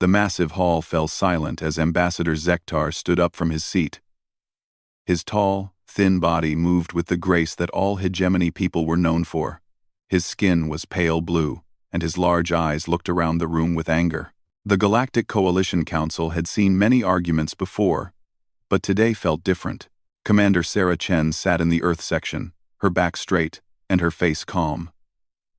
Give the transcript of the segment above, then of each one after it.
The massive hall fell silent as Ambassador Zektar stood up from his seat. His tall, thin body moved with the grace that all hegemony people were known for. His skin was pale blue, and his large eyes looked around the room with anger. The Galactic Coalition Council had seen many arguments before, but today felt different. Commander Sarah Chen sat in the Earth section, her back straight, and her face calm.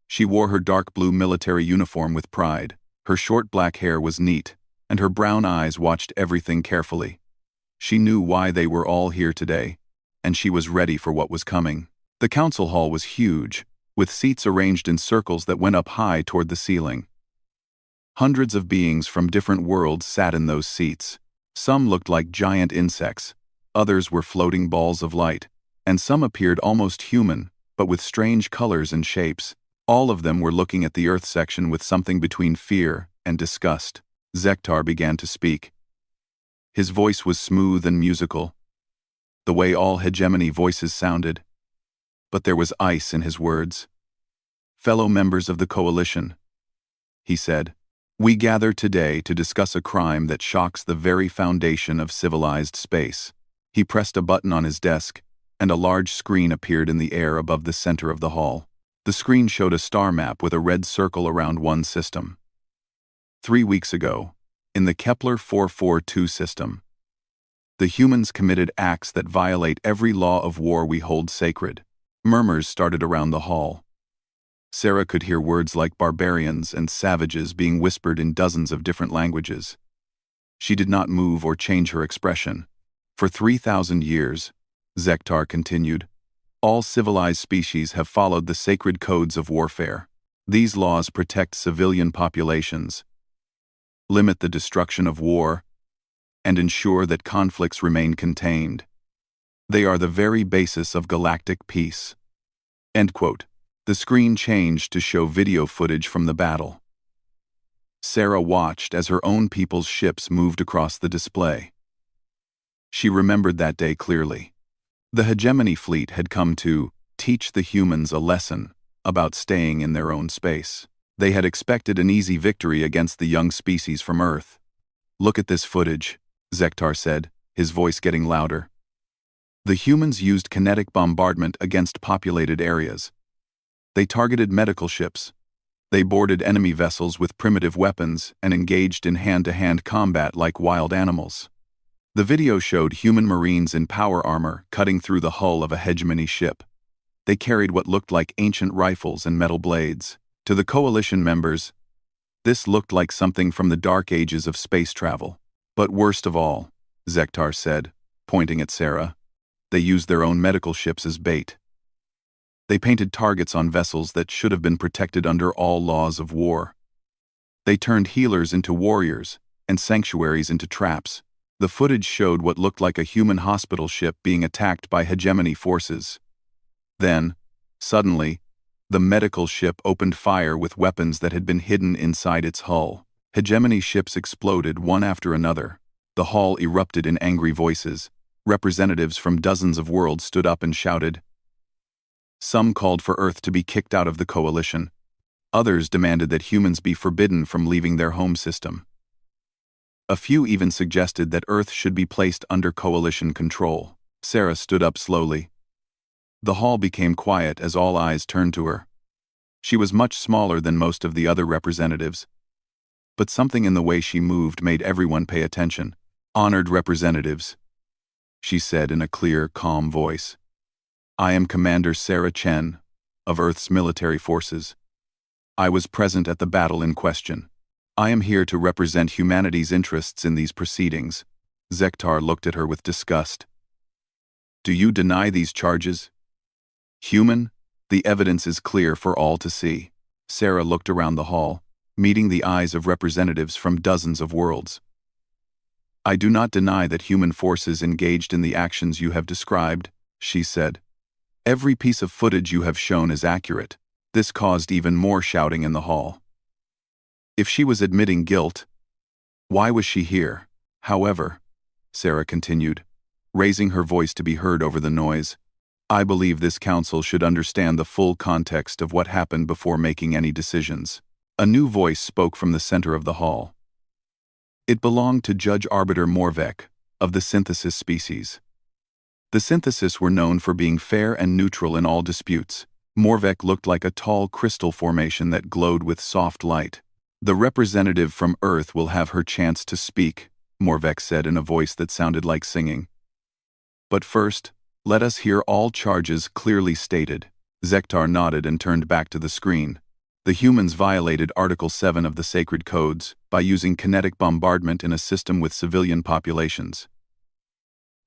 She wore her dark blue military uniform with pride. Her short black hair was neat, and her brown eyes watched everything carefully. She knew why they were all here today, and she was ready for what was coming. The council hall was huge, with seats arranged in circles that went up high toward the ceiling. Hundreds of beings from different worlds sat in those seats. Some looked like giant insects, others were floating balls of light, and some appeared almost human, but with strange colors and shapes. All of them were looking at the Earth section with something between fear and disgust. Zektar began to speak. His voice was smooth and musical, the way all hegemony voices sounded. But there was ice in his words. "Fellow members of the coalition," he said, "we gather today to discuss a crime that shocks the very foundation of civilized space." He pressed a button on his desk, and a large screen appeared in the air above the center of the hall. The screen showed a star map with a red circle around one system. 3 weeks ago, in the Kepler 442 system, the humans committed acts that violate every law of war we hold sacred. Murmurs started around the hall. Sarah could hear words like barbarians and savages being whispered in dozens of different languages. She did not move or change her expression. For 3,000 years, Zektar continued, all civilized species have followed the sacred codes of warfare. These laws protect civilian populations, limit the destruction of war, and ensure that conflicts remain contained. They are the very basis of galactic peace. End quote. The screen changed to show video footage from the battle. Sarah watched as her own people's ships moved across the display. She remembered that day clearly. The hegemony fleet had come to teach the humans a lesson about staying in their own space. They had expected an easy victory against the young species from Earth. "Look at this footage," Zektar said, his voice getting louder. The humans used kinetic bombardment against populated areas. They targeted medical ships. They boarded enemy vessels with primitive weapons and engaged in hand-to-hand combat like wild animals. The video showed human marines in power armor cutting through the hull of a hegemony ship. They carried what looked like ancient rifles and metal blades. To the coalition members, this looked like something from the dark ages of space travel. But worst of all, Zektar said, pointing at Sarah, they used their own medical ships as bait. They painted targets on vessels that should have been protected under all laws of war. They turned healers into warriors and sanctuaries into traps. The footage showed what looked like a human hospital ship being attacked by hegemony forces. Then, suddenly, the medical ship opened fire with weapons that had been hidden inside its hull. Hegemony ships exploded one after another. The hall erupted in angry voices. Representatives from dozens of worlds stood up and shouted. Some called for Earth to be kicked out of the coalition. Others demanded that humans be forbidden from leaving their home system. A few even suggested that Earth should be placed under coalition control. Sarah stood up slowly. The hall became quiet as all eyes turned to her. She was much smaller than most of the other representatives, but something in the way she moved made everyone pay attention. "Honored representatives," she said in a clear, calm voice. "I am Commander Sarah Chen of Earth's military forces. I was present at the battle in question. I am here to represent humanity's interests in these proceedings." Zektar looked at her with disgust. "Do you deny these charges? Human, the evidence is clear for all to see." Sarah looked around the hall, meeting the eyes of representatives from dozens of worlds. "I do not deny that human forces engaged in the actions you have described," she said. "Every piece of footage you have shown is accurate." This caused even more shouting in the hall. If she was admitting guilt, why was she here? However, Sarah continued, raising her voice to be heard over the noise, "I believe this council should understand the full context of what happened before making any decisions." A new voice spoke from the center of the hall. It belonged to Judge Arbiter Morvek, of the Synthesis species. The Synthesis were known for being fair and neutral in all disputes. Morvek looked like a tall crystal formation that glowed with soft light. "The representative from Earth will have her chance to speak," Morvek said in a voice that sounded like singing. "But first, let us hear all charges clearly stated." Zektar nodded and turned back to the screen. The humans violated Article 7 of the Sacred Codes by using kinetic bombardment in a system with civilian populations.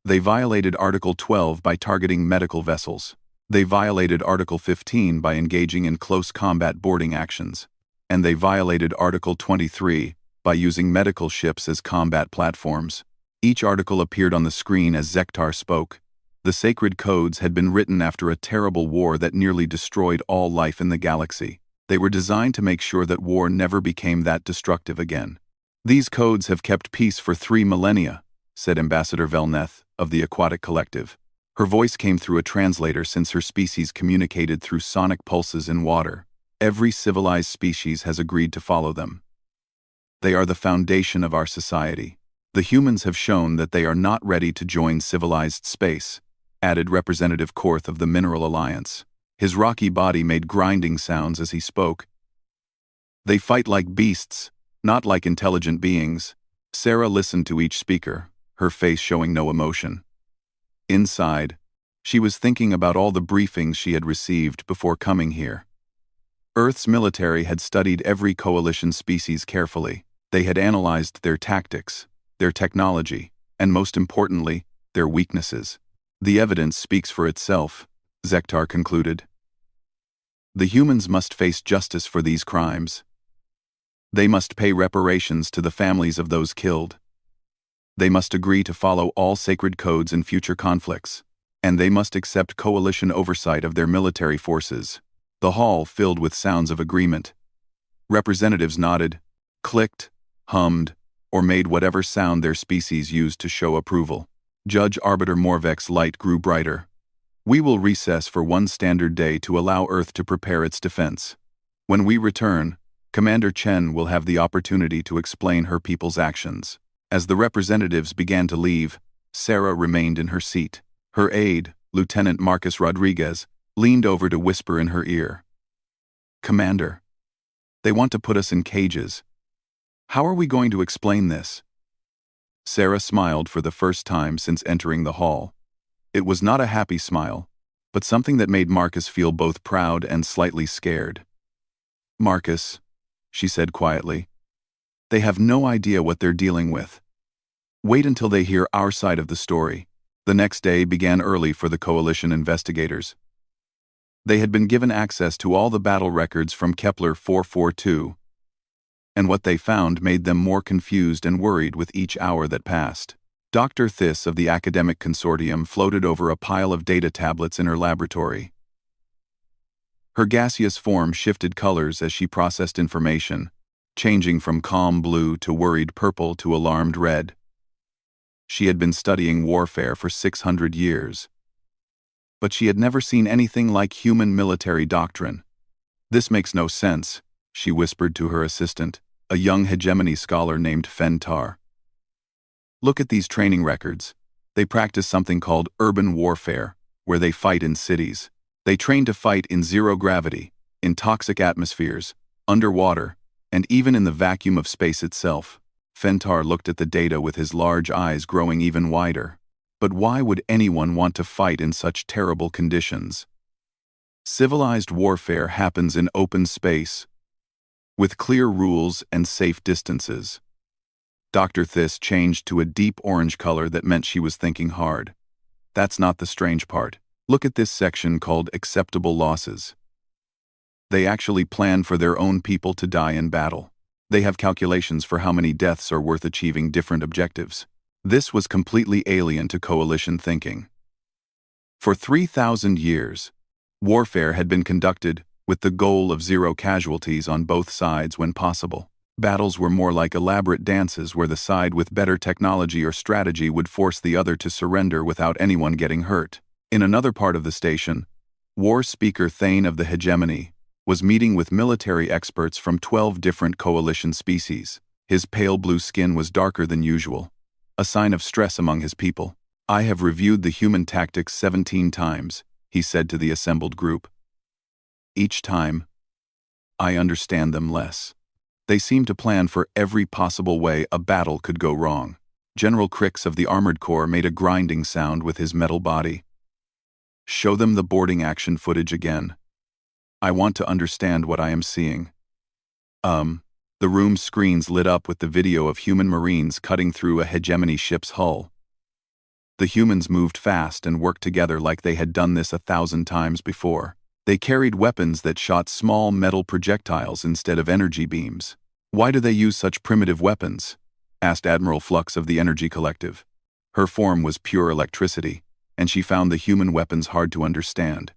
They violated Article 12 by targeting medical vessels. They violated Article 15 by engaging in close combat boarding actions. And they violated Article 23 by using medical ships as combat platforms. Each article appeared on the screen as Zektar spoke. The Sacred Codes had been written after a terrible war that nearly destroyed all life in the galaxy. They were designed to make sure that war never became that destructive again. "These codes have kept peace for 3 millennia, said Ambassador Velneth, of the Aquatic Collective. Her voice came through a translator since her species communicated through sonic pulses in water. "Every civilized species has agreed to follow them. They are the foundation of our society. The humans have shown that they are not ready to join civilized space," added Representative Korth of the Mineral Alliance. His rocky body made grinding sounds as he spoke. "They fight like beasts, not like intelligent beings." Sarah listened to each speaker, her face showing no emotion. Inside, she was thinking about all the briefings she had received before coming here. Earth's military had studied every coalition species carefully. They had analyzed their tactics, their technology, and most importantly, their weaknesses. "The evidence speaks for itself," Zektar concluded. "The humans must face justice for these crimes. They must pay reparations to the families of those killed. They must agree to follow all sacred codes in future conflicts, and they must accept coalition oversight of their military forces." The hall filled with sounds of agreement. Representatives nodded, clicked, hummed, or made whatever sound their species used to show approval. Judge Arbiter Morvek's light grew brighter. "We will recess for 1 standard day to allow Earth to prepare its defense. When we return, Commander Chen will have the opportunity to explain her people's actions." As the representatives began to leave, Sarah remained in her seat. Her aide, Lieutenant Marcus Rodriguez, leaned over to whisper in her ear. "Commander, they want to put us in cages. How are we going to explain this?" Sarah smiled for the first time since entering the hall. It was not a happy smile, but something that made Marcus feel both proud and slightly scared. "Marcus," she said quietly, "they have no idea what they're dealing with. Wait until they hear our side of the story." The next day began early for the Coalition investigators. They had been given access to all the battle records from Kepler 442, and what they found made them more confused and worried with each hour that passed. Dr. Thiss of the Academic Consortium floated over a pile of data tablets in her laboratory. Her gaseous form shifted colors as she processed information, changing from calm blue to worried purple to alarmed red. She had been studying warfare for 600 years. But she had never seen anything like human military doctrine. "This makes no sense," she whispered to her assistant, a young hegemony scholar named Fentar. "Look at these training records. They practice something called urban warfare, where they fight in cities. They train to fight in zero gravity, in toxic atmospheres, underwater, and even in the vacuum of space itself." Fentar looked at the data with his large eyes growing even wider. But why would anyone want to fight in such terrible conditions? Civilized warfare happens in open space, with clear rules and safe distances. Dr. Thiss changed to a deep orange color that meant she was thinking hard. "That's not the strange part. Look at this section called Acceptable Losses. They actually plan for their own people to die in battle. They have calculations for how many deaths are worth achieving different objectives." This was completely alien to coalition thinking. For 3,000 years, warfare had been conducted with the goal of zero casualties on both sides when possible. Battles were more like elaborate dances where the side with better technology or strategy would force the other to surrender without anyone getting hurt. In another part of the station, war speaker Thane of the Hegemony was meeting with military experts from 12 different coalition species. His pale blue skin was darker than usual, a sign of stress among his people. "I have reviewed the human tactics 17 times," he said to the assembled group. "Each time, I understand them less. They seem to plan for every possible way a battle could go wrong." General Crix of the Armored Corps made a grinding sound with his metal body. "Show them the boarding action footage again. I want to understand what I am seeing." The room's screens lit up with the video of human Marines cutting through a hegemony ship's hull. The humans moved fast and worked together like they had done this 1,000 times before. They carried weapons that shot small metal projectiles instead of energy beams. "Why do they use such primitive weapons?" asked Admiral Flux of the Energy Collective. Her form was pure electricity, and she found the human weapons hard to understand.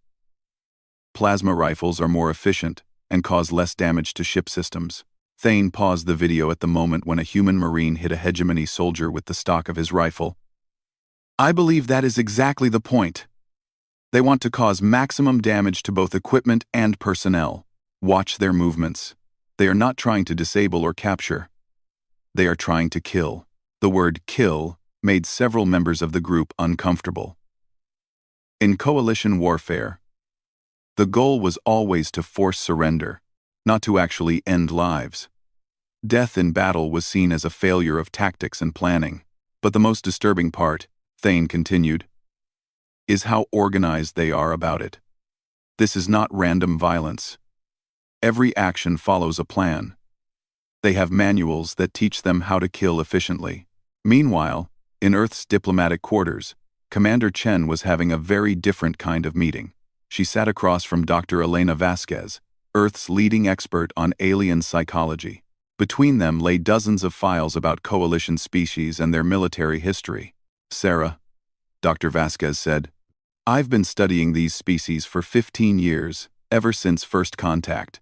"Plasma rifles are more efficient and cause less damage to ship systems." Thane paused the video at the moment when a human Marine hit a hegemony soldier with the stock of his rifle. "I believe that is exactly the point. They want to cause maximum damage to both equipment and personnel. Watch their movements. They are not trying to disable or capture. They are trying to kill." The word "kill" made several members of the group uncomfortable. In coalition warfare, the goal was always to force surrender, not to actually end lives. Death in battle was seen as a failure of tactics and planning. But the most disturbing part, Thane continued, is how organized they are about it. This is not random violence. Every action follows a plan. They have manuals that teach them how to kill efficiently. Meanwhile, in Earth's diplomatic quarters, Commander Chen was having a very different kind of meeting. She sat across from Dr. Elena Vasquez, Earth's leading expert on alien psychology. Between them lay dozens of files about coalition species and their military history. "Sarah," Dr. Vasquez said, "I've been studying these species for 15 years, ever since first contact.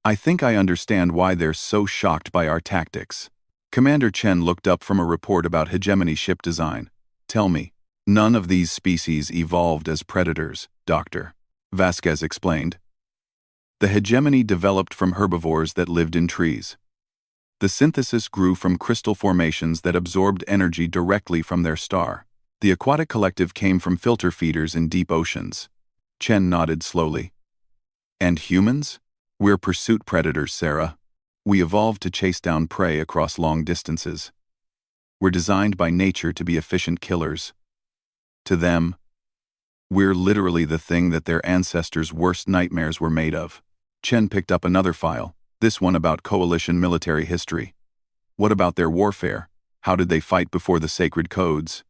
I think I understand why they're so shocked by our tactics." Commander Chen looked up from a report about hegemony ship design. "Tell me, none of these species evolved as predators, Dr. Vasquez explained. The hegemony developed from herbivores that lived in trees. The synthesis grew from crystal formations that absorbed energy directly from their star. The aquatic collective came from filter feeders in deep oceans." Chen nodded slowly. "And humans? We're pursuit predators, Sarah. We evolved to chase down prey across long distances. We're designed by nature to be efficient killers. To them, we're literally the thing that their ancestors' worst nightmares were made of." Chen picked up another file, this one about coalition military history. "What about their warfare? How did they fight before the sacred codes?"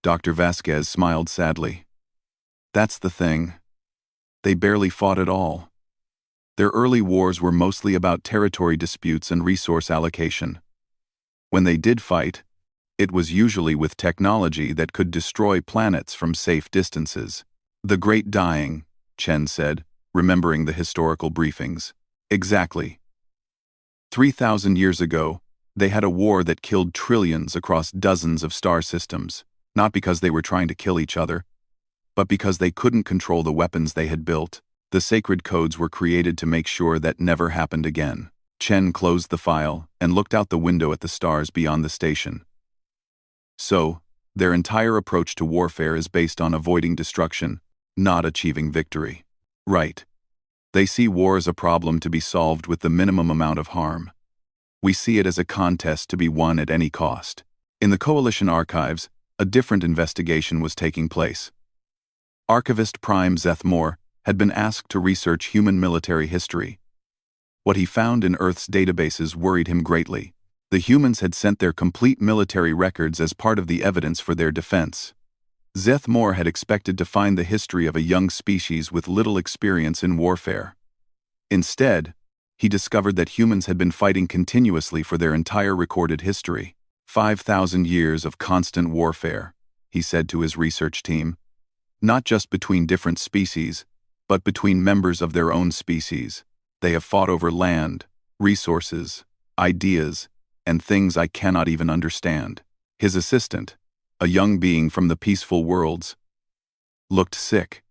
Dr. Vasquez smiled sadly. "That's the thing. They barely fought at all. Their early wars were mostly about territory disputes and resource allocation. When they did fight, it was usually with technology that could destroy planets from safe distances." "The Great Dying," Chen said, remembering the historical briefings. "Exactly. 3,000 years ago, they had a war that killed trillions across dozens of star systems, not because they were trying to kill each other, but because they couldn't control the weapons they had built. The sacred codes were created to make sure that never happened again." Chen closed the file and looked out the window at the stars beyond the station. "So, their entire approach to warfare is based on avoiding destruction, not achieving victory." "Right. They see war as a problem to be solved with the minimum amount of harm. We see it as a contest to be won at any cost." In the Coalition archives, a different investigation was taking place. Archivist Prime Zeth Moore had been asked to research human military history. What he found in Earth's databases worried him greatly. The humans had sent their complete military records as part of the evidence for their defense. Zeth Moore had expected to find the history of a young species with little experience in warfare. Instead, he discovered that humans had been fighting continuously for their entire recorded history. 5,000 years of constant warfare, he said to his research team. Not just between different species, but between members of their own species. They have fought over land, resources, ideas, and things I cannot even understand. His assistant, a young being from the peaceful worlds, looked sick.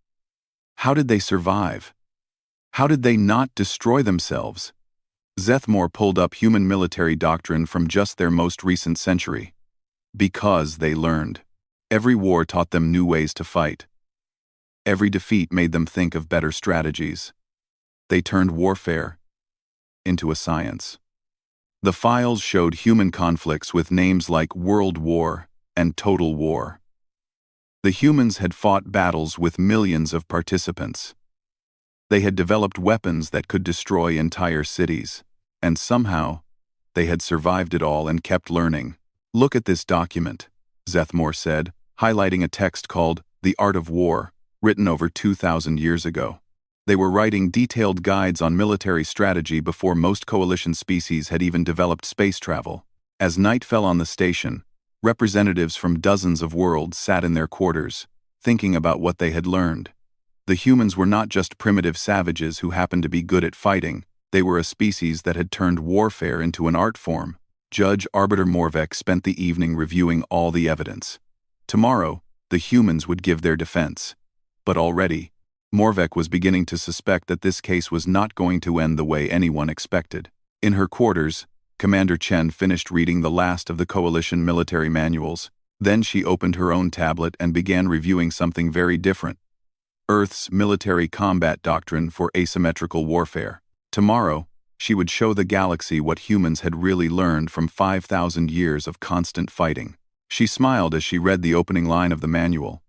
How did they survive? How did they not destroy themselves? Zethmore pulled up human military doctrine from just their most recent century. Because they learned. Every war taught them new ways to fight. Every defeat made them think of better strategies. They turned warfare into a science. The files showed human conflicts with names like World War and Total War. The humans had fought battles with millions of participants. They had developed weapons that could destroy entire cities, and somehow, they had survived it all and kept learning. Look at this document, Zethmore said, highlighting a text called The Art of War, written over 2,000 years ago. They were writing detailed guides on military strategy before most coalition species had even developed space travel. As night fell on the station, representatives from dozens of worlds sat in their quarters, thinking about what they had learned. The humans were not just primitive savages who happened to be good at fighting, they were a species that had turned warfare into an art form. Judge Arbiter Morvek spent the evening reviewing all the evidence. Tomorrow, the humans would give their defense. But already, Morvek was beginning to suspect that this case was not going to end the way anyone expected. In her quarters, Commander Chen finished reading the last of the Coalition military manuals. Then she opened her own tablet and began reviewing something very different. Earth's military combat doctrine for asymmetrical warfare. Tomorrow, she would show the galaxy what humans had really learned from 5,000 years of constant fighting. She smiled as she read the opening line of the manual.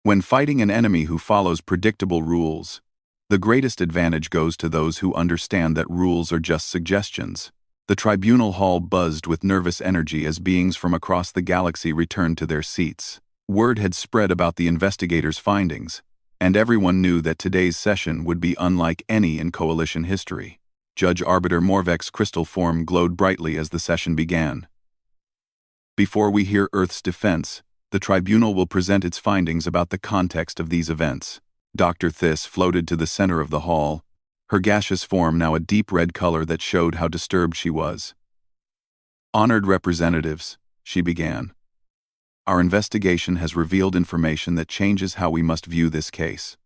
When fighting an enemy who follows predictable rules, the greatest advantage goes to those who understand that rules are just suggestions. The tribunal hall buzzed with nervous energy as beings from across the galaxy returned to their seats. Word had spread about the investigators' findings, and everyone knew that today's session would be unlike any in Coalition history. Judge Arbiter Morvek's crystal form glowed brightly as the session began. Before we hear Earth's defense, the tribunal will present its findings about the context of these events. Dr. Thys floated to the center of the hall, her gaseous form now a deep red color that showed how disturbed she was. Honored representatives, she began. Our investigation has revealed information that changes how we must view this case.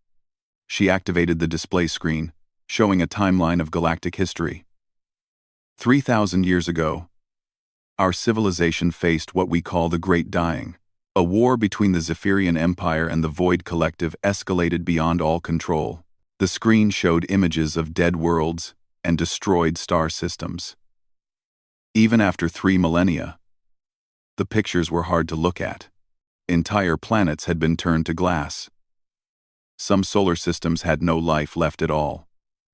She activated the display screen, showing a timeline of galactic history. 3,000 years ago, our civilization faced what we call the Great Dying. A war between the Zephyrian Empire and the Void Collective escalated beyond all control. The screen showed images of dead worlds and destroyed star systems. Even after 3 millennia, the pictures were hard to look at. Entire planets had been turned to glass. Some solar systems had no life left at all.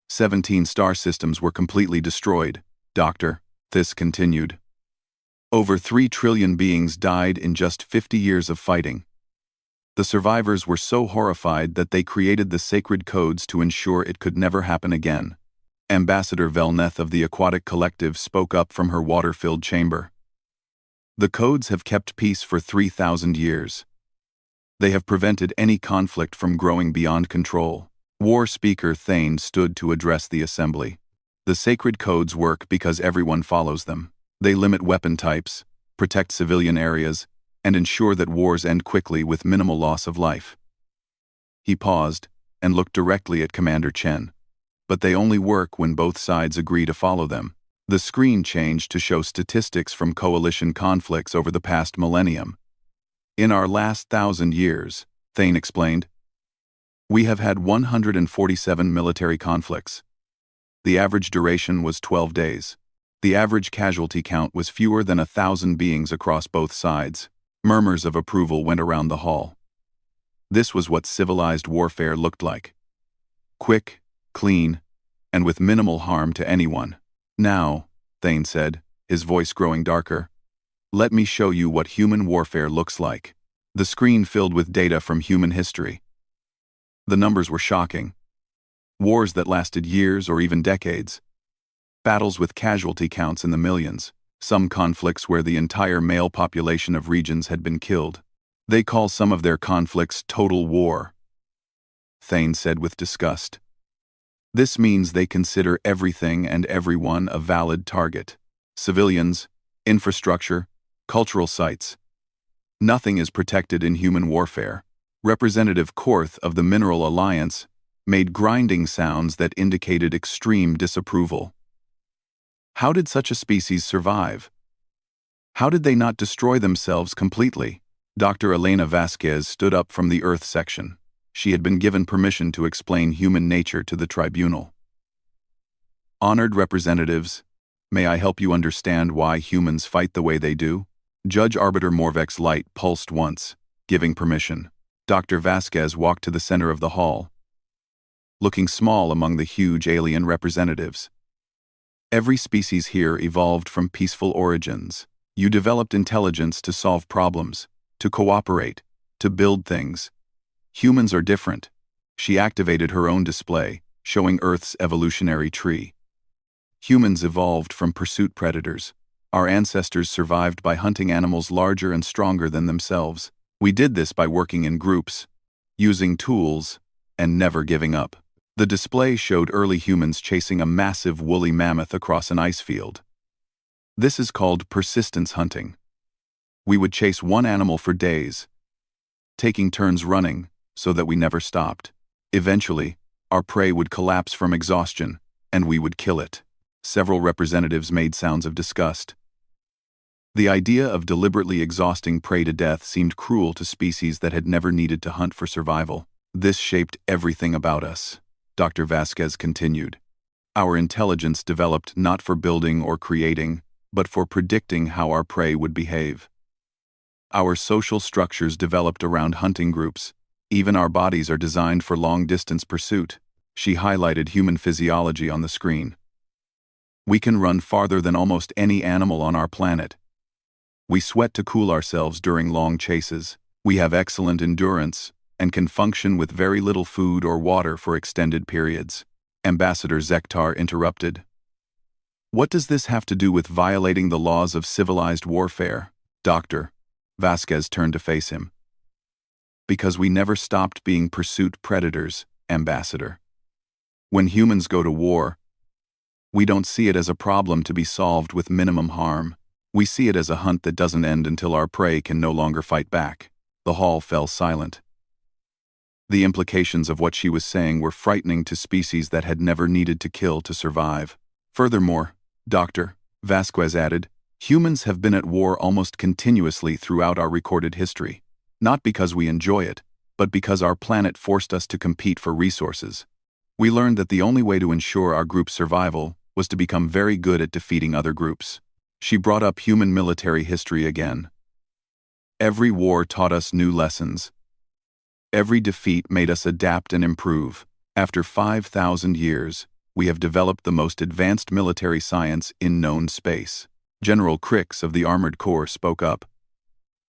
17 star systems were completely destroyed. Dr. Thys continued. Over 3 trillion beings died in just 50 years of fighting. The survivors were so horrified that they created the sacred codes to ensure it could never happen again. Ambassador Velneth of the Aquatic Collective spoke up from her water-filled chamber. The codes have kept peace for 3,000 years. They have prevented any conflict from growing beyond control. War Speaker Thane stood to address the assembly. The sacred codes work because everyone follows them. They limit weapon types, protect civilian areas, and ensure that wars end quickly with minimal loss of life. He paused and looked directly at Commander Chen. But they only work when both sides agree to follow them. The screen changed to show statistics from coalition conflicts over the past millennium. In our last 1,000 years, Thane explained, we have had 147 military conflicts. The average duration was 12 days. The average casualty count was fewer than 1,000 beings across both sides. Murmurs of approval went around the hall. This was what civilized warfare looked like. Quick, clean, and with minimal harm to anyone. Now, Thane said, his voice growing darker, let me show you what human warfare looks like. The screen filled with data from human history. The numbers were shocking. Wars that lasted years or even decades. Battles with casualty counts in the millions. Some conflicts where the entire male population of regions had been killed. They call some of their conflicts total war, Thane said with disgust. This means they consider everything and everyone a valid target. Civilians, infrastructure, cultural sites. Nothing is protected in human warfare. Representative Korth of the Mineral Alliance, made grinding sounds that indicated extreme disapproval. How did such a species survive? How did they not destroy themselves completely? Dr. Elena Vasquez stood up from the Earth section. She had been given permission to explain human nature to the tribunal. Honored representatives, may I help you understand why humans fight the way they do? Judge Arbiter Morvek's light pulsed once, giving permission. Dr. Vasquez walked to the center of the hall, looking small among the huge alien representatives. Every species here evolved from peaceful origins. You developed intelligence to solve problems, to cooperate, to build things. Humans are different. She activated her own display, showing Earth's evolutionary tree. Humans evolved from pursuit predators. Our ancestors survived by hunting animals larger and stronger than themselves. We did this by working in groups, using tools, and never giving up. The display showed early humans chasing a massive woolly mammoth across an ice field. This is called persistence hunting. We would chase one animal for days, taking turns running so that we never stopped. Eventually, our prey would collapse from exhaustion, and we would kill it. Several representatives made sounds of disgust. The idea of deliberately exhausting prey to death seemed cruel to species that had never needed to hunt for survival. This shaped everything about us, Dr. Vasquez continued. Our intelligence developed not for building or creating, but for predicting how our prey would behave. Our social structures developed around hunting groups. Even our bodies are designed for long-distance pursuit. She highlighted human physiology on the screen. We can run farther than almost any animal on our planet. We sweat to cool ourselves during long chases. We have excellent endurance and can function with very little food or water for extended periods. Ambassador Zektar interrupted. What does this have to do with violating the laws of civilized warfare? Dr. Vasquez turned to face him. Because we never stopped being pursuit predators, Ambassador. When humans go to war, we don't see it as a problem to be solved with minimum harm. We see it as a hunt that doesn't end until our prey can no longer fight back. The hall fell silent. The implications of what she was saying were frightening to species that had never needed to kill to survive. Furthermore, Dr. Vasquez added, humans have been at war almost continuously throughout our recorded history. Not because we enjoy it, but because our planet forced us to compete for resources. We learned that the only way to ensure our group's survival was to become very good at defeating other groups. She brought up human military history again. Every war taught us new lessons. Every defeat made us adapt and improve. After 5,000 years, we have developed the most advanced military science in known space. General Crix of the Armored Corps spoke up.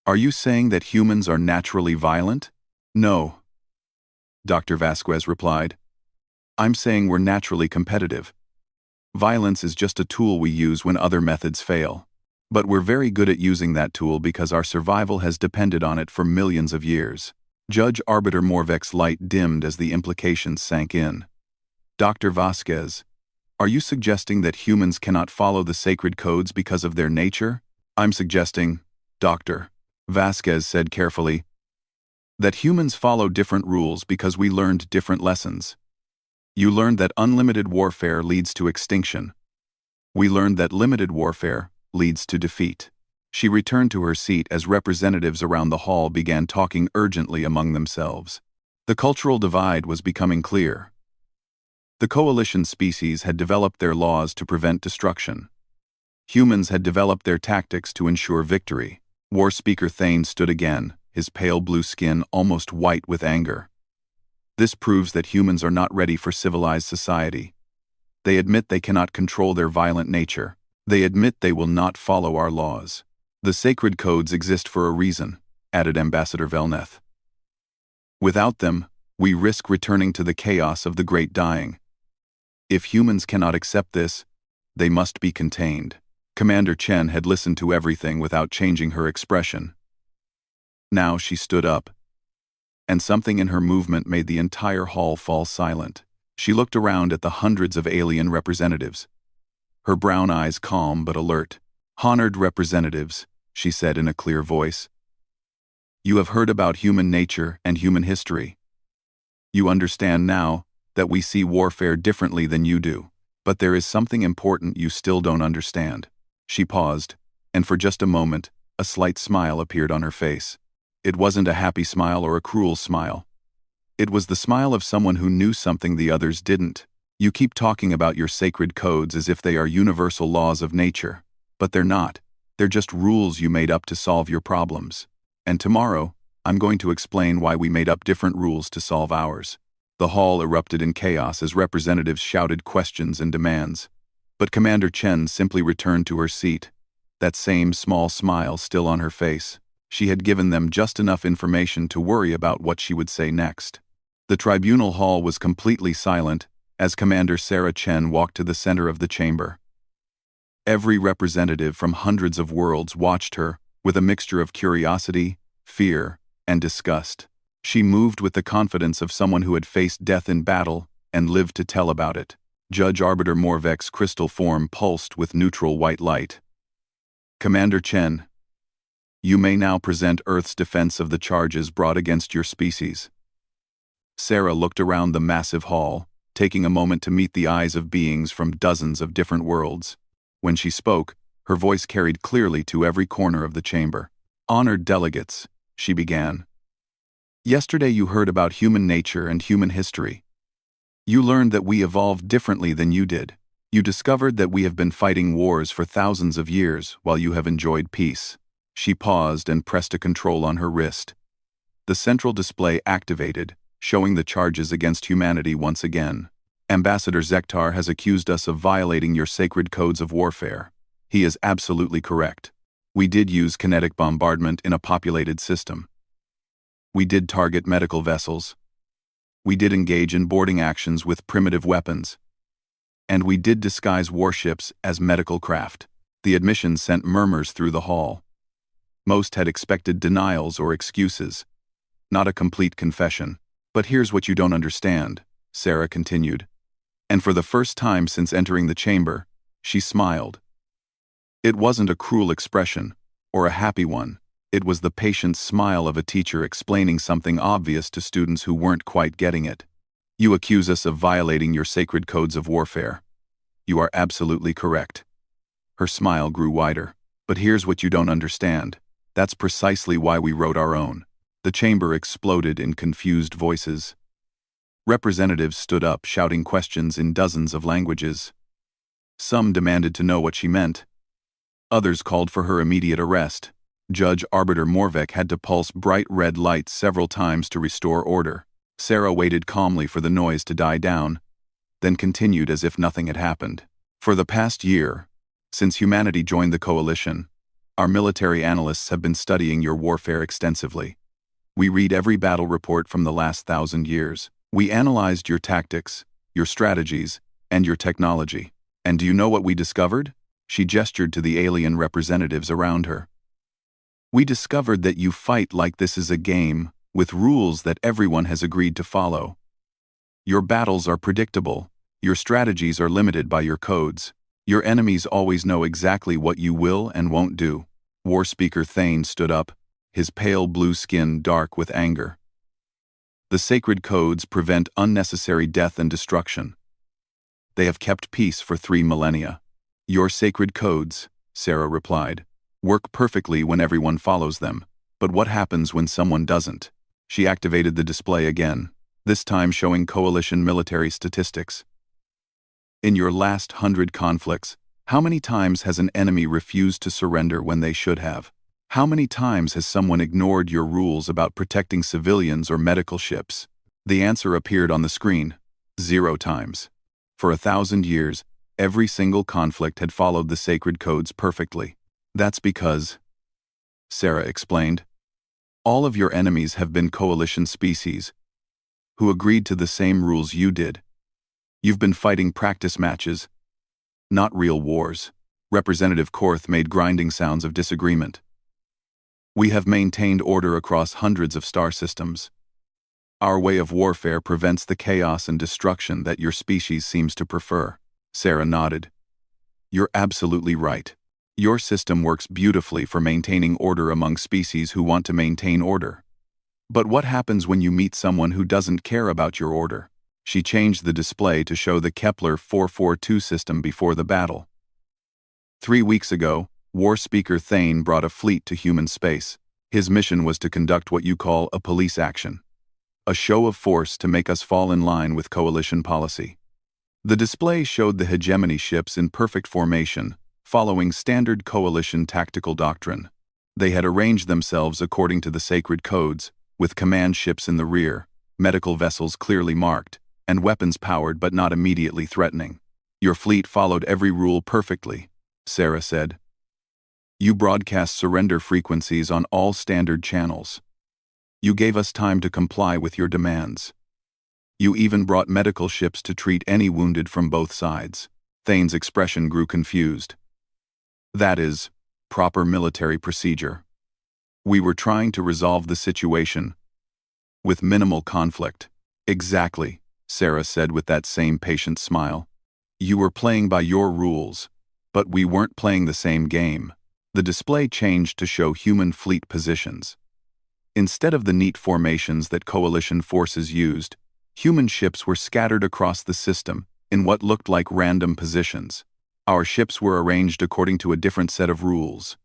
Are you saying that humans are naturally violent? No, Dr. Vasquez replied. I'm saying we're naturally competitive. Violence is just a tool we use when other methods fail. But we're very good at using that tool because our survival has depended on it for millions of years. Judge Arbiter Morvek's light dimmed as the implications sank in. Dr. Vasquez, are you suggesting that humans cannot follow the sacred codes because of their nature? I'm suggesting, Dr. Vasquez said carefully, that humans follow different rules because we learned different lessons. You learned that unlimited warfare leads to extinction. We learned that limited warfare leads to defeat. She returned to her seat as representatives around the hall began talking urgently among themselves. The cultural divide was becoming clear. The coalition species had developed their laws to prevent destruction. Humans had developed their tactics to ensure victory. War Speaker Thane stood again, his pale blue skin almost white with anger. This proves that humans are not ready for civilized society. They admit they cannot control their violent nature. They admit they will not follow our laws. The sacred codes exist for a reason, added Ambassador Velneth. Without them, we risk returning to the chaos of the Great Dying. If humans cannot accept this, they must be contained. Commander Chen had listened to everything without changing her expression. Now she stood up, and something in her movement made the entire hall fall silent. She looked around at the hundreds of alien representatives, her brown eyes calm but alert. Honored representatives, she said in a clear voice. You have heard about human nature and human history. You understand now that we see warfare differently than you do. But there is something important you still don't understand." She paused, and for just a moment, a slight smile appeared on her face. It wasn't a happy smile or a cruel smile. It was the smile of someone who knew something the others didn't. "You keep talking about your sacred codes as if they are universal laws of nature. But they're not. They're just rules you made up to solve your problems. And tomorrow, I'm going to explain why we made up different rules to solve ours." The hall erupted in chaos as representatives shouted questions and demands. But Commander Chen simply returned to her seat, that same small smile still on her face. She had given them just enough information to worry about what she would say next. The tribunal hall was completely silent as Commander Sarah Chen walked to the center of the chamber. Every representative from hundreds of worlds watched her with a mixture of curiosity, fear, and disgust. She moved with the confidence of someone who had faced death in battle and lived to tell about it. Judge Arbiter Morvek's crystal form pulsed with neutral white light. "Commander Chen, you may now present Earth's defense of the charges brought against your species." Sarah looked around the massive hall, taking a moment to meet the eyes of beings from dozens of different worlds. When she spoke, her voice carried clearly to every corner of the chamber. "Honored delegates," she began. "Yesterday you heard about human nature and human history. You learned that we evolved differently than you did. You discovered that we have been fighting wars for thousands of years while you have enjoyed peace." She paused and pressed a control on her wrist. The central display activated, showing the charges against humanity once again. "Ambassador Zektar has accused us of violating your sacred codes of warfare. He is absolutely correct. We did use kinetic bombardment in a populated system. We did target medical vessels. We did engage in boarding actions with primitive weapons. And we did disguise warships as medical craft." The admission sent murmurs through the hall. Most had expected denials or excuses, not a complete confession. "But here's what you don't understand," Sarah continued. And for the first time since entering the chamber, she smiled. It wasn't a cruel expression, or a happy one. It was the patient smile of a teacher explaining something obvious to students who weren't quite getting it. "You accuse us of violating your sacred codes of warfare. You are absolutely correct." Her smile grew wider. "But here's what you don't understand. That's precisely why we wrote our own." The chamber exploded in confused voices. Representatives stood up, shouting questions in dozens of languages. Some demanded to know what she meant. Others called for her immediate arrest. Judge Arbiter Morvek had to pulse bright red lights several times to restore order. Sarah waited calmly for the noise to die down, then continued as if nothing had happened. "For the past year, since humanity joined the coalition, our military analysts have been studying your warfare extensively. We read every battle report from the last 1,000 years. We analyzed your tactics, your strategies, and your technology. And do you know what we discovered?" She gestured to the alien representatives around her. "We discovered that you fight like this is a game, with rules that everyone has agreed to follow. Your battles are predictable. Your strategies are limited by your codes. Your enemies always know exactly what you will and won't do." War Speaker Thane stood up, his pale blue skin dark with anger. "The sacred codes prevent unnecessary death and destruction. They have kept peace for 3 millennia. Your sacred codes," Sarah replied, "work perfectly when everyone follows them. But what happens when someone doesn't?" She activated the display again, this time showing coalition military statistics. "In your last 100 conflicts, how many times has an enemy refused to surrender when they should have? How many times has someone ignored your rules about protecting civilians or medical ships?" The answer appeared on the screen: 0 times. For 1,000 years, every single conflict had followed the sacred codes perfectly. "That's because," Sarah explained, "all of your enemies have been coalition species who agreed to the same rules you did. You've been fighting practice matches, not real wars." Representative Korth made grinding sounds of disagreement. "We have maintained order across hundreds of star systems. Our way of warfare prevents the chaos and destruction that your species seems to prefer." Sarah nodded. "You're absolutely right. Your system works beautifully for maintaining order among species who want to maintain order. But what happens when you meet someone who doesn't care about your order? She changed the display to show the Kepler 442 system before the battle. 3 weeks ago, War Speaker Thane brought a fleet to human space. His mission was to conduct what you call a police action. A show of force to make us fall in line with coalition policy. The display showed the hegemony ships in perfect formation, following standard coalition tactical doctrine. They had arranged themselves according to the sacred codes, with command ships in the rear, medical vessels clearly marked, and weapons powered but not immediately threatening. Your fleet followed every rule perfectly, Sarah said. You broadcast surrender frequencies on all standard channels. You gave us time to comply with your demands. You even brought medical ships to treat any wounded from both sides. Thane's expression grew confused. That is, proper military procedure. We were trying to resolve the situation with minimal conflict. Exactly, Sarah said with that same patient smile. You were playing by your rules, but we weren't playing the same game. The display changed to show human fleet positions. Instead of the neat formations that coalition forces used, human ships were scattered across the system in what looked like random positions. Our ships were arranged according to a different set of rules.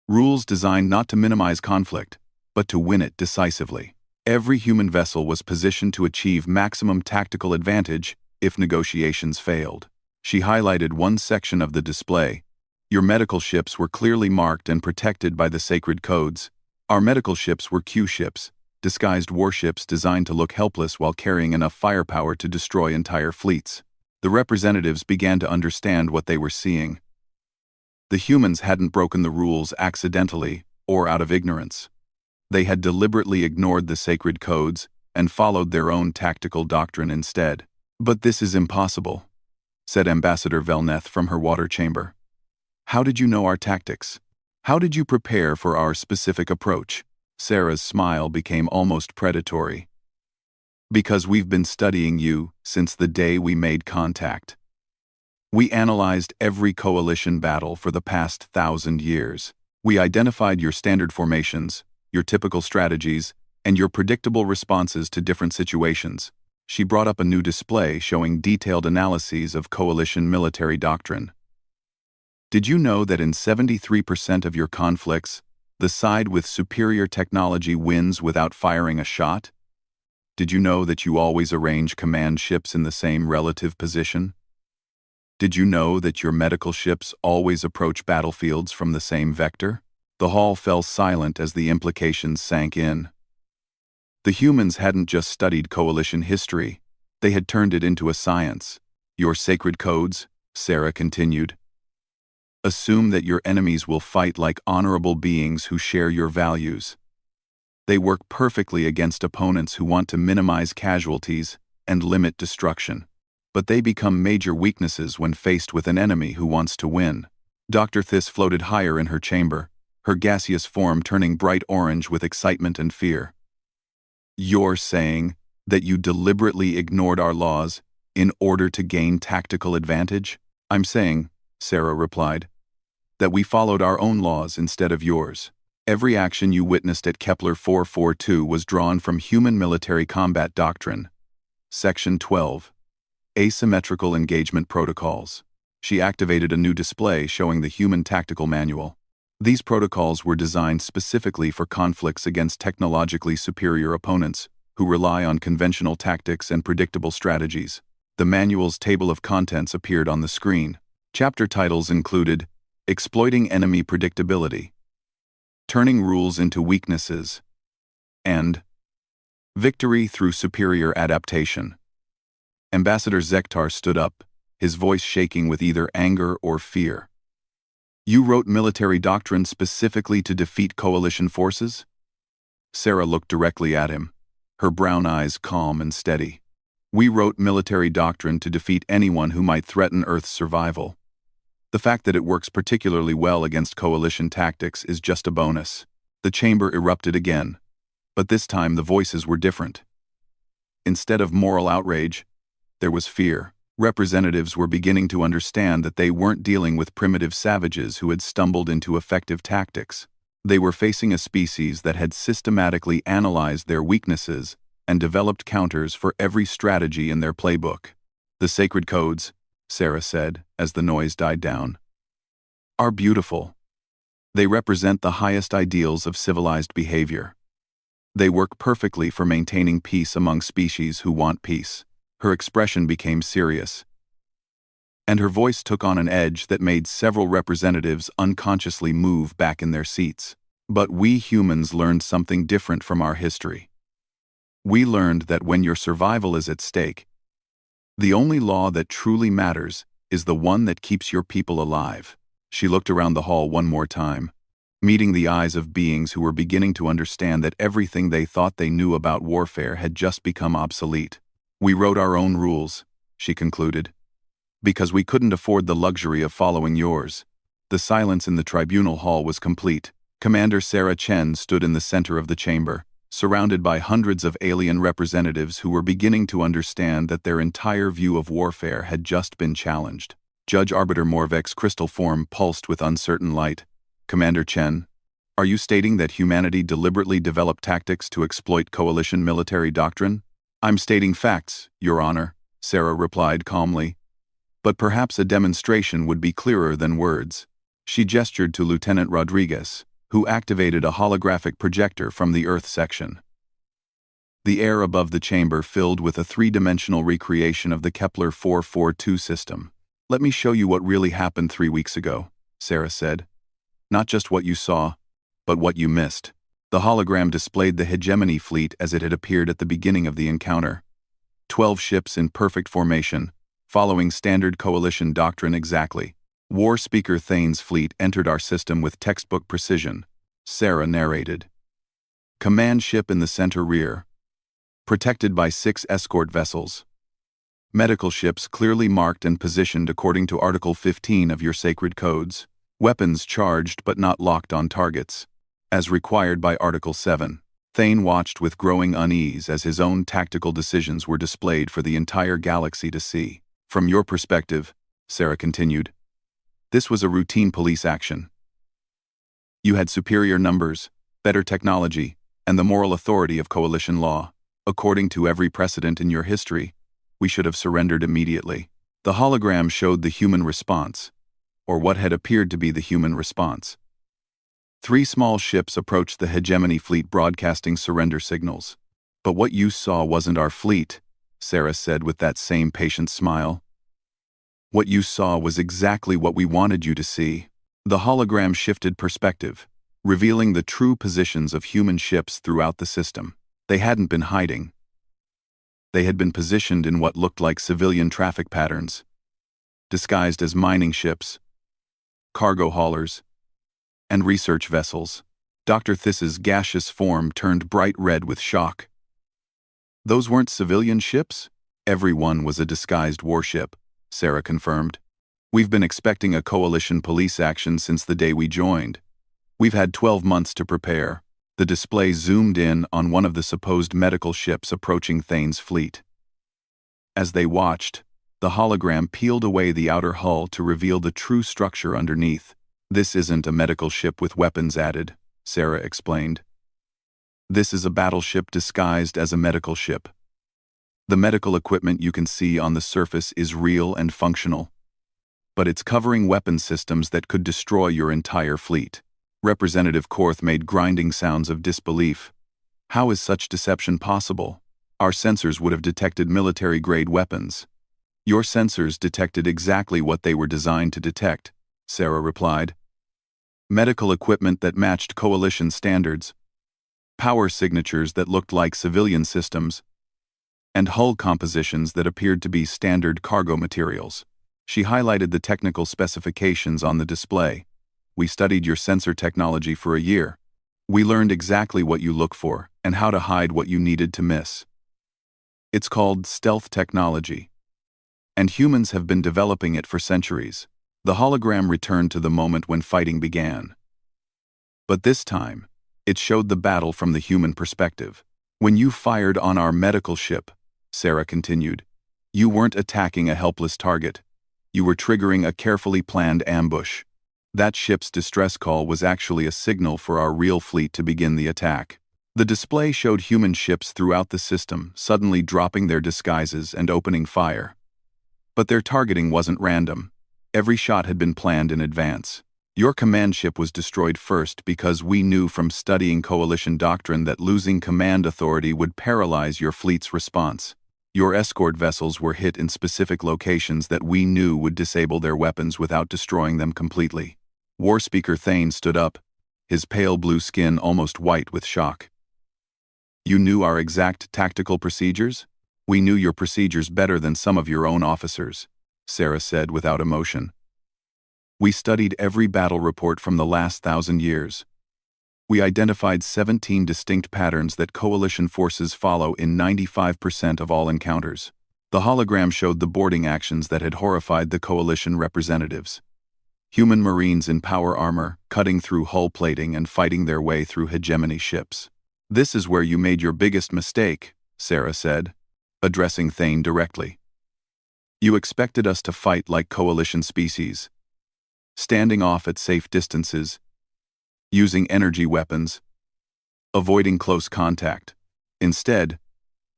Rules designed not to minimize conflict, but to win it decisively. Every human vessel was positioned to achieve maximum tactical advantage if negotiations failed. She highlighted one section of the display. Your medical ships were clearly marked and protected by the sacred codes. Our medical ships were Q ships, disguised warships designed to look helpless while carrying enough firepower to destroy entire fleets. The representatives began to understand what they were seeing. The humans hadn't broken the rules accidentally or out of ignorance. They had deliberately ignored the sacred codes and followed their own tactical doctrine instead. But this is impossible, said Ambassador Velneth from her water chamber. How did you know our tactics? How did you prepare for our specific approach? Sarah's smile became almost predatory. Because we've been studying you since the day we made contact. We analyzed every coalition battle for the past 1,000 years. We identified your standard formations, your typical strategies, and your predictable responses to different situations. She brought up a new display showing detailed analyses of coalition military doctrine. Did you know that in 73% of your conflicts, the side with superior technology wins without firing a shot? Did you know that you always arrange command ships in the same relative position? Did you know that your medical ships always approach battlefields from the same vector? The hall fell silent as the implications sank in. The humans hadn't just studied coalition history, they had turned it into a science. Your sacred codes, Sarah continued, assume that your enemies will fight like honorable beings who share your values. They work perfectly against opponents who want to minimize casualties and limit destruction. But they become major weaknesses when faced with an enemy who wants to win. Dr. Thys floated higher in her chamber, her gaseous form turning bright orange with excitement and fear. You're saying that you deliberately ignored our laws in order to gain tactical advantage? I'm saying, Sarah replied, that we followed our own laws instead of yours. Every action you witnessed at Kepler 442 was drawn from Human Military Combat Doctrine. Section 12. Asymmetrical Engagement Protocols. She activated a new display showing the Human Tactical Manual. These protocols were designed specifically for conflicts against technologically superior opponents who rely on conventional tactics and predictable strategies. The manual's table of contents appeared on the screen. Chapter titles included Exploiting Enemy Predictability, Turning Rules into Weaknesses, and Victory Through Superior Adaptation. Ambassador Zektar stood up, his voice shaking with either anger or fear. You wrote military doctrine specifically to defeat coalition forces? Sarah looked directly at him, her brown eyes calm and steady. We wrote military doctrine to defeat anyone who might threaten Earth's survival. The fact that it works particularly well against coalition tactics is just a bonus. The chamber erupted again, but this time the voices were different. Instead of moral outrage, there was fear. Representatives were beginning to understand that they weren't dealing with primitive savages who had stumbled into effective tactics. They were facing a species that had systematically analyzed their weaknesses and developed counters for every strategy in their playbook. The sacred codes, Sarah said, as the noise died down, are beautiful. They represent the highest ideals of civilized behavior. They work perfectly for maintaining peace among species who want peace. Her expression became serious, and her voice took on an edge that made several representatives unconsciously move back in their seats. But we humans learned something different from our history. We learned that when your survival is at stake, the only law that truly matters is the one that keeps your people alive. She looked around the hall one more time, meeting the eyes of beings who were beginning to understand that everything they thought they knew about warfare had just become obsolete. We wrote our own rules, she concluded, because we couldn't afford the luxury of following yours. The silence in the tribunal hall was complete. Commander Sarah Chen stood in the center of the chamber, surrounded by hundreds of alien representatives who were beginning to understand that their entire view of warfare had just been challenged. Judge Arbiter Morvek's crystal form pulsed with uncertain light. Commander Chen, are you stating that humanity deliberately developed tactics to exploit coalition military doctrine? I'm stating facts, Your Honor, Sarah replied calmly. But perhaps a demonstration would be clearer than words. She gestured to Lieutenant Rodriguez, who activated a holographic projector from the Earth section. The air above the chamber filled with a three-dimensional recreation of the Kepler 442 system. Let me show you what really happened 3 weeks ago, Sarah said. Not just what you saw, but what you missed. The hologram displayed the hegemony fleet as it had appeared at the beginning of the encounter. 12 ships in perfect formation, following standard coalition doctrine exactly. War Speaker Thane's fleet entered our system with textbook precision, Sarah narrated. Command ship in the center rear, protected by 6 escort vessels. Medical ships clearly marked and positioned according to Article 15 of your sacred codes. Weapons charged but not locked on targets, as required by Article 7. Thane watched with growing unease as his own tactical decisions were displayed for the entire galaxy to see. From your perspective, Sarah continued, this was a routine police action. You had superior numbers, better technology, and the moral authority of coalition law. According to every precedent in your history, we should have surrendered immediately. The hologram showed the human response, or what had appeared to be the human response. 3 small ships approached the hegemony fleet broadcasting surrender signals. But what you saw wasn't our fleet, Sarah said with that same patient smile. What you saw was exactly what we wanted you to see. The hologram shifted perspective, revealing the true positions of human ships throughout the system. They hadn't been hiding. They had been positioned in what looked like civilian traffic patterns, disguised as mining ships, cargo haulers, and research vessels. Dr. Thiss's gaseous form turned bright red with shock. Those weren't civilian ships? Every one was a disguised warship, Sarah confirmed. We've been expecting a coalition police action since the day we joined. We've had 12 months to prepare. The display zoomed in on one of the supposed medical ships approaching Thane's fleet. As they watched, the hologram peeled away the outer hull to reveal the true structure underneath. This isn't a medical ship with weapons added, Sarah explained. This is a battleship disguised as a medical ship. The medical equipment you can see on the surface is real and functional, but it's covering weapon systems that could destroy your entire fleet. Representative Korth made grinding sounds of disbelief. How is such deception possible? Our sensors would have detected military-grade weapons. Your sensors detected exactly what they were designed to detect, Sarah replied. Medical equipment that matched coalition standards, power signatures that looked like civilian systems, and hull compositions that appeared to be standard cargo materials. She highlighted the technical specifications on the display. We studied your sensor technology for a year. We learned exactly what you look for and how to hide what you needed to miss. It's called stealth technology, and humans have been developing it for centuries. The hologram returned to the moment when fighting began. But this time, it showed the battle from the human perspective. When you fired on our medical ship, Sarah continued, you weren't attacking a helpless target. You were triggering a carefully planned ambush. That ship's distress call was actually a signal for our real fleet to begin the attack. The display showed human ships throughout the system suddenly dropping their disguises and opening fire. But their targeting wasn't random. Every shot had been planned in advance. Your command ship was destroyed first because we knew from studying Coalition doctrine that losing command authority would paralyze your fleet's response. Your escort vessels were hit in specific locations that we knew would disable their weapons without destroying them completely. War Speaker Thane stood up, his pale blue skin almost white with shock. You knew our exact tactical procedures? We knew your procedures better than some of your own officers, Sarah said without emotion. We studied every battle report from the last 1,000 years. We identified 17 distinct patterns that Coalition forces follow in 95% of all encounters. The hologram showed the boarding actions that had horrified the Coalition representatives. Human Marines in power armor, cutting through hull plating and fighting their way through hegemony ships. This is where you made your biggest mistake, Sarah said, addressing Thane directly. You expected us to fight like Coalition species, standing off at safe distances, using energy weapons, avoiding close contact. Instead,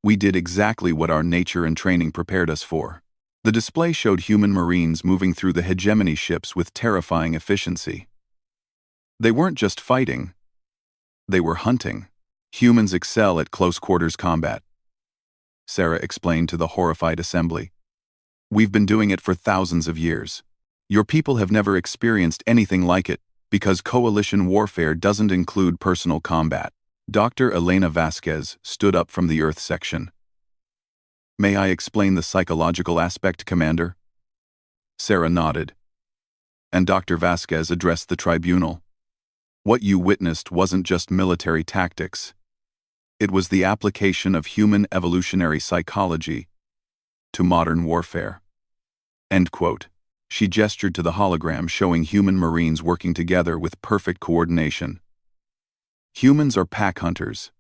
we did exactly what our nature and training prepared us for. The display showed human Marines moving through the hegemony ships with terrifying efficiency. They weren't just fighting, they were hunting. Humans excel at close-quarters combat, Sarah explained to the horrified assembly. We've been doing it for thousands of years. Your people have never experienced anything like it, because Coalition warfare doesn't include personal combat. Dr. Elena Vasquez stood up from the Earth section. May I explain the psychological aspect, Commander? Sarah nodded. And Dr. Vasquez addressed the tribunal. What you witnessed wasn't just military tactics. It was the application of human evolutionary psychology to modern warfare. End quote. She gestured to the hologram showing human Marines working together with perfect coordination. Humans are pack hunters.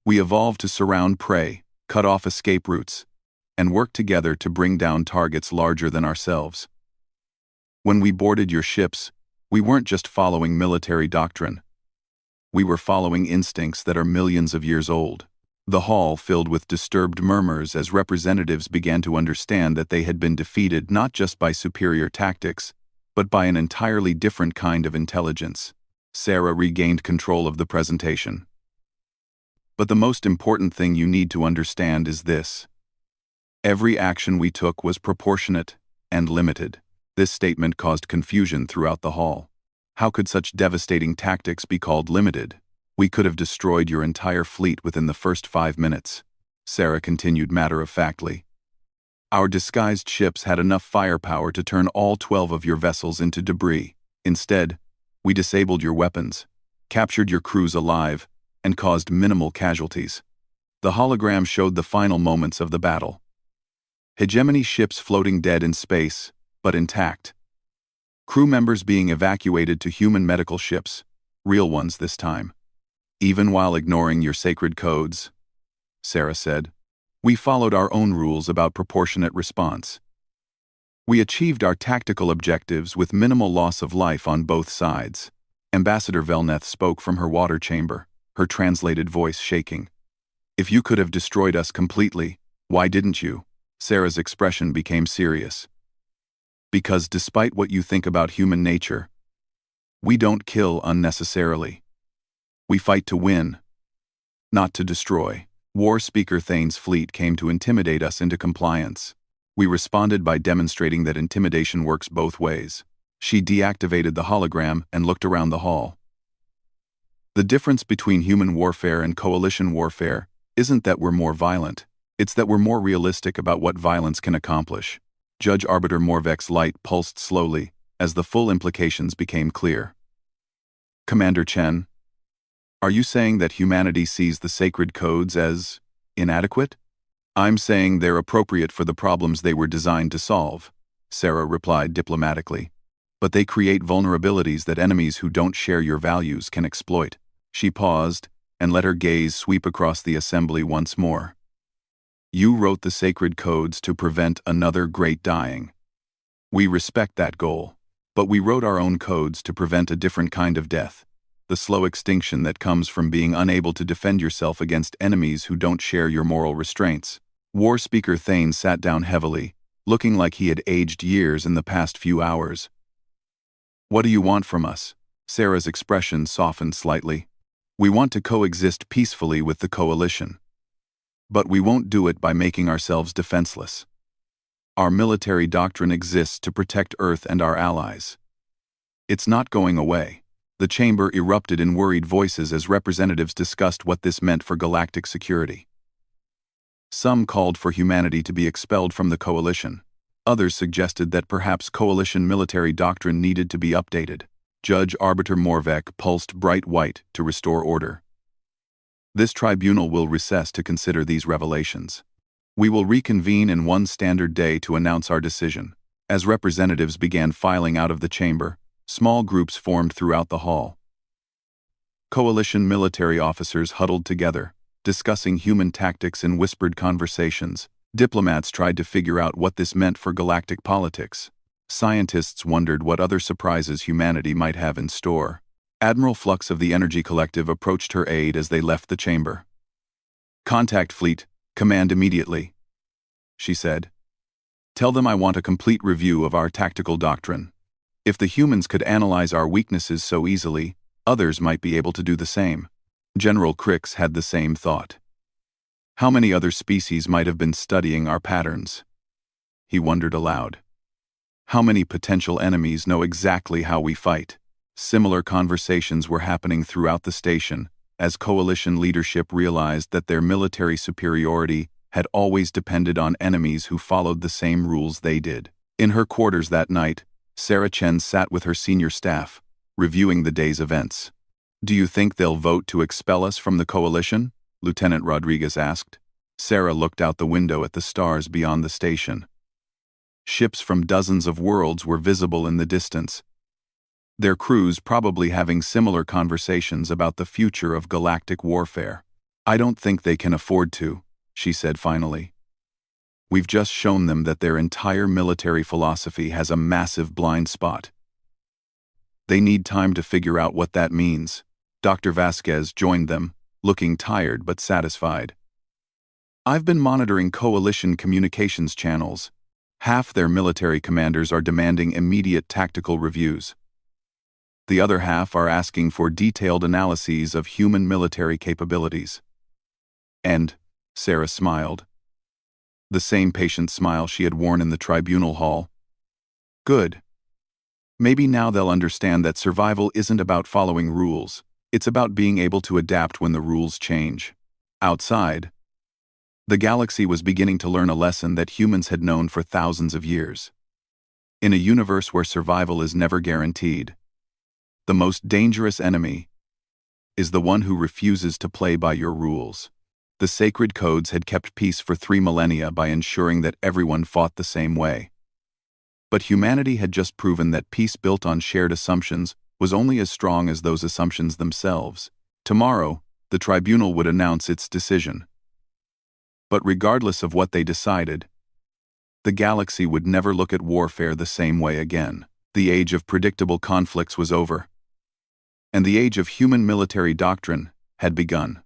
We evolved to surround prey, cut off escape routes, and work together to bring down targets larger than ourselves. When we boarded your ships, we weren't just following military doctrine. We were following instincts that are millions of years old. The hall filled with disturbed murmurs as representatives began to understand that they had been defeated not just by superior tactics, but by an entirely different kind of intelligence. Sarah regained control of the presentation. But the most important thing you need to understand is this. Every action we took was proportionate and limited. This statement caused confusion throughout the hall. How could such devastating tactics be called limited? We could have destroyed your entire fleet within the first 5 minutes, Sarah continued matter-of-factly. Our disguised ships had enough firepower to turn all 12 of your vessels into debris. Instead, we disabled your weapons, captured your crews alive, and caused minimal casualties. The hologram showed the final moments of the battle. Hegemony ships floating dead in space, but intact. Crew members being evacuated to human medical ships, real ones this time. Even while ignoring your sacred codes, Sarah said, we followed our own rules about proportionate response. We achieved our tactical objectives with minimal loss of life on both sides. Ambassador Velneth spoke from her water chamber, her translated voice shaking. If you could have destroyed us completely, why didn't you? Sarah's expression became serious. Because despite what you think about human nature, we don't kill unnecessarily. We fight to win, not to destroy. War Speaker Thane's fleet came to intimidate us into compliance. We responded by demonstrating that intimidation works both ways. She deactivated the hologram and looked around the hall. The difference between human warfare and coalition warfare isn't that we're more violent, it's that we're more realistic about what violence can accomplish. Judge Arbiter Morvek's light pulsed slowly as the full implications became clear. Commander Chen, are you saying that humanity sees the sacred codes as inadequate? I'm saying they're appropriate for the problems they were designed to solve, Sarah replied diplomatically. But they create vulnerabilities that enemies who don't share your values can exploit. She paused and let her gaze sweep across the assembly once more. You wrote the sacred codes to prevent another great dying. We respect that goal, but we wrote our own codes to prevent a different kind of death, the slow extinction that comes from being unable to defend yourself against enemies who don't share your moral restraints. War Speaker Thane sat down heavily, looking like he had aged years in the past few hours. "What do you want from us?" Sarah's expression softened slightly. "We want to coexist peacefully with the Coalition. But we won't do it by making ourselves defenseless. Our military doctrine exists to protect Earth and our allies. It's not going away." The chamber erupted in worried voices as representatives discussed what this meant for galactic security. Some called for humanity to be expelled from the Coalition. Others suggested that perhaps Coalition military doctrine needed to be updated. Judge Arbiter Morvek pulsed bright white to restore order. "This tribunal will recess to consider these revelations. We will reconvene in one standard day to announce our decision." As representatives began filing out of the chamber, small groups formed throughout the hall. Coalition military officers huddled together, discussing human tactics in whispered conversations. Diplomats tried to figure out what this meant for galactic politics. Scientists wondered what other surprises humanity might have in store. Admiral Flux of the Energy Collective approached her aide as they left the chamber. "Contact fleet, command immediately," she said. "Tell them I want a complete review of our tactical doctrine. If the humans could analyze our weaknesses so easily, others might be able to do the same." General Crix had the same thought. How many other species might have been studying our patterns? He wondered aloud. How many potential enemies know exactly how we fight? Similar conversations were happening throughout the station, as Coalition leadership realized that their military superiority had always depended on enemies who followed the same rules they did. In her quarters that night, Sarah Chen sat with her senior staff, reviewing the day's events. "Do you think they'll vote to expel us from the Coalition?" Lieutenant Rodriguez asked. Sarah looked out the window at the stars beyond the station. Ships from dozens of worlds were visible in the distance, their crews probably having similar conversations about the future of galactic warfare. "I don't think they can afford to," she said finally. "We've just shown them that their entire military philosophy has a massive blind spot. They need time to figure out what that means." Dr. Vasquez joined them, looking tired but satisfied. "I've been monitoring Coalition communications channels. Half their military commanders are demanding immediate tactical reviews. The other half are asking for detailed analyses of human military capabilities." "And," Sarah smiled. The same patient smile she had worn in the tribunal hall. "Good. Maybe now they'll understand that survival isn't about following rules. It's about being able to adapt when the rules change." Outside, the galaxy was beginning to learn a lesson that humans had known for thousands of years. In a universe where survival is never guaranteed, the most dangerous enemy is the one who refuses to play by your rules. The sacred codes had kept peace for 3 millennia by ensuring that everyone fought the same way. But humanity had just proven that peace built on shared assumptions was only as strong as those assumptions themselves. Tomorrow, the tribunal would announce its decision. But regardless of what they decided, the galaxy would never look at warfare the same way again. The age of predictable conflicts was over, and the age of human military doctrine had begun.